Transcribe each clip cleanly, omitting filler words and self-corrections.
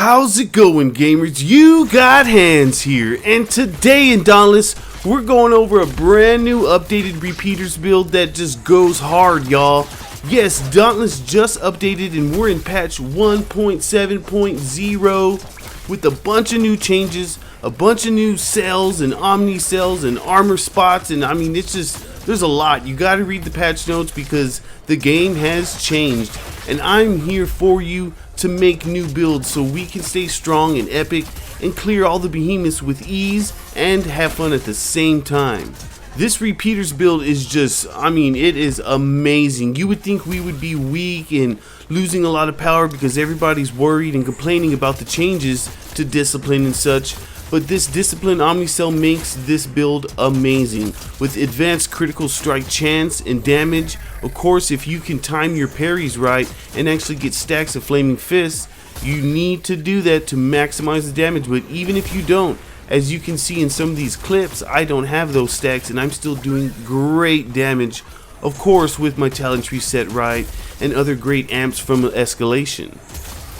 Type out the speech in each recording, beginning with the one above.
How's it going, gamers? You got hands here, and today in Dauntless, we're going over a brand new updated repeaters build that just goes hard, y'all. Yes, Dauntless just updated and we're in patch 1.7.0 with a bunch of new changes, a bunch of new cells and Omni cells and armor spots, and I mean, it's just, there's a lot. You gotta read the patch notes because the game has changed, and I'm here for you to make new builds so we can stay strong and epic and clear all the behemoths with ease and have fun at the same time. This repeaters build is just, I mean, it is amazing. You would think we would be weak and losing a lot of power because everybody's worried and complaining about the changes to discipline and such, but this discipline Omni cell makes this build amazing with advanced critical strike chance and damage. Of course, if you can time your parries right and actually get stacks of flaming fists, you need to do that to maximize the damage. But even if you don't, as you can see in some of these clips, I don't have those stacks and I'm still doing great damage, of course with my talent tree set right and other great amps from escalation.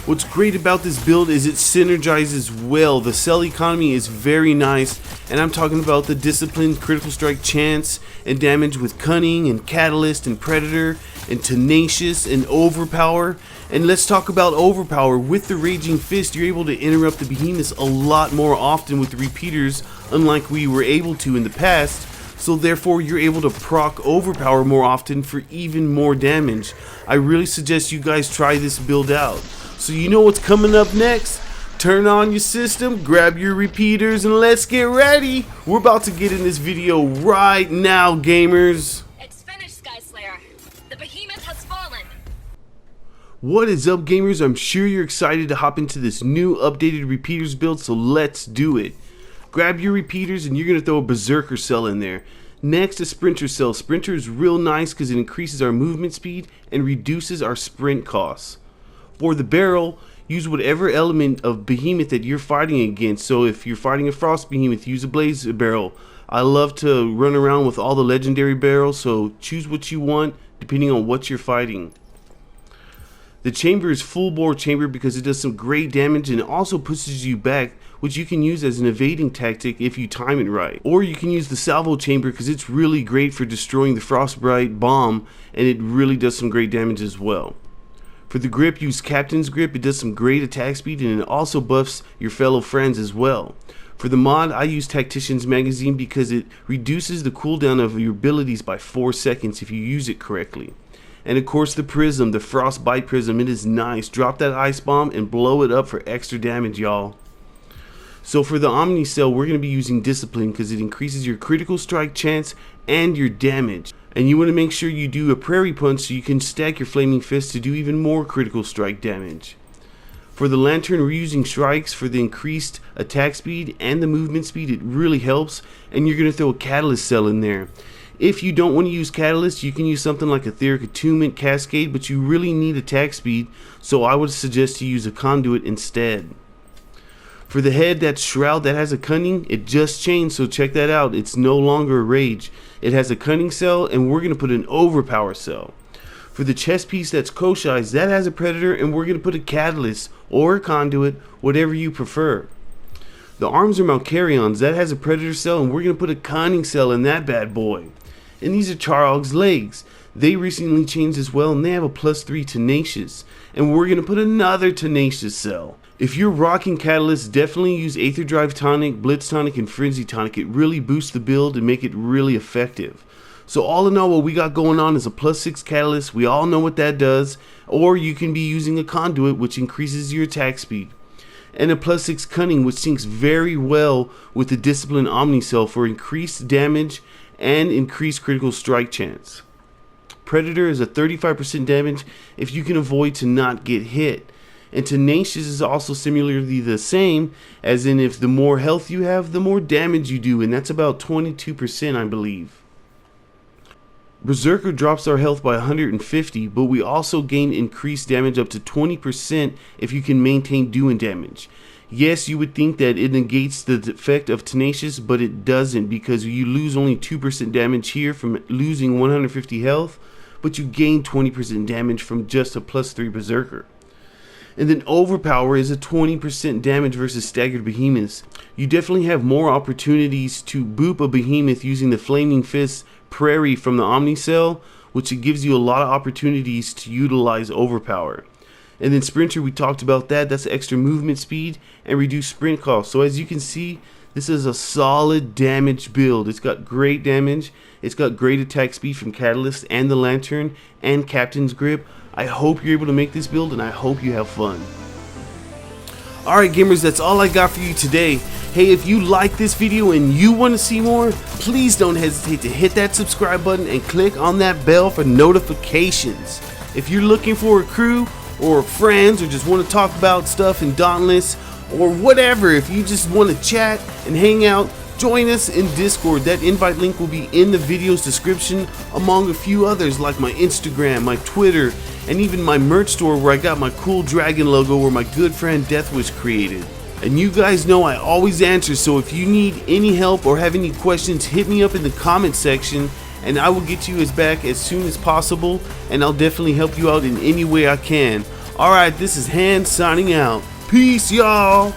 What's great about this build is it synergizes well. The cell economy is very nice, and I'm talking about the discipline, critical strike chance and damage with cunning and catalyst and predator and tenacious and overpower. And let's talk about overpower. With the raging fist, you're able to interrupt the behemoths a lot more often with the repeaters, unlike we were able to in the past. So therefore you're able to proc overpower more often for even more damage. I really suggest you guys try this build out. So you know what's coming up next? Turn on your system, grab your repeaters, and let's get ready. We're about to get in this video right now, gamers. It's finished, Sky Slayer. The behemoth has fallen. What is up, gamers? I'm sure you're excited to hop into this new updated repeaters build, so let's do it. Grab your repeaters and you're going to throw a berserker cell in there. Next, a sprinter cell. Sprinter is real nice because it increases our movement speed and reduces our sprint costs. For the barrel, use whatever element of behemoth that you're fighting against. So if you're fighting a frost behemoth, use a blaze barrel. I love to run around with all the legendary barrels, so choose what you want depending on what you're fighting. The chamber is full bore chamber because it does some great damage and it also pushes you back, which you can use as an evading tactic if you time it right. Or you can use the salvo chamber because it's really great for destroying the frostbite bomb, and it really does some great damage as well. For the grip, use Captain's Grip. It does some great attack speed and it also buffs your fellow friends as well. For the mod, I use Tactician's Magazine because it reduces the cooldown of your abilities by 4 seconds if you use it correctly. And of course the Prism, the Frostbite Prism, it is nice. Drop that ice bomb and blow it up for extra damage, y'all. So for the Omni cell, we're going to be using Discipline because it increases your critical strike chance and your damage. And you want to make sure you do a Parry Punch so you can stack your Flaming Fist to do even more critical strike damage. For the Lantern, we're using Strikes for the increased attack speed and the movement speed. It really helps. And you're going to throw a Catalyst cell in there. If you don't want to use Catalyst, you can use something like Etheric Attunement, Cascade, but you really need attack speed, so I would suggest to use a Conduit instead. For the head, that Shroud that has a Cunning, it just changed, so check that out. It's no longer a Rage. It has a Cunning cell, and we're going to put an Overpower cell. For the chest piece, that's Koshai's, that has a Predator, and we're going to put a Catalyst or a Conduit, whatever you prefer. The arms are Malcarion's, that has a Predator cell, and we're going to put a Cunning cell in that bad boy. And these are Charog's legs. They recently changed as well, and they have a +3 Tenacious. And we're going to put another Tenacious cell. If you're rocking Catalyst, definitely use Aether Drive Tonic, Blitz Tonic, and Frenzy Tonic. It really boosts the build and make it really effective. So all in all, what we got going on is a +6 Catalyst. We all know what that does. Or you can be using a Conduit, which increases your attack speed. And a +6 Cunning, which syncs very well with the Discipline Omni cell for increased damage and increased critical strike chance. Predator is a 35% damage if you can avoid to not get hit. And Tenacious is also similarly the same, as in if the more health you have, the more damage you do, and that's about 22%, I believe. Berserker drops our health by 150, but we also gain increased damage up to 20% if you can maintain doing damage. Yes, you would think that it negates the effect of Tenacious, but it doesn't, because you lose only 2% damage here from losing 150 health, but you gain 20% damage from just a +3 Berserker. And then overpower is a 20% damage versus staggered behemoths. You definitely have more opportunities to boop a behemoth using the flaming fist parry from the Omni cell, which it gives you a lot of opportunities to utilize overpower. And then sprinter, we talked about that. That's extra movement speed and reduced sprint cost. So as you can see, this is a solid damage build. It's got great damage. It's got great attack speed from Catalyst and the Lantern and Captain's Grip. I hope you're able to make this build, and I hope you have fun. Alright gamers, that's all I got for you today. Hey, if you like this video and you want to see more, please don't hesitate to hit that subscribe button and click on that bell for notifications. If you're looking for a crew or friends, or just want to talk about stuff in Dauntless or whatever, if you just want to chat and hang out, join us in Discord. That invite link will be in the video's description, among a few others like my Instagram, my Twitter, and even my merch store where I got my cool dragon logo where my good friend Deathwish created. And you guys know I always answer, so if you need any help or have any questions, hit me up in the comment section and I will get you back as soon as possible, and I'll definitely help you out in any way I can. Alright, this is Hans signing out. Peace, y'all!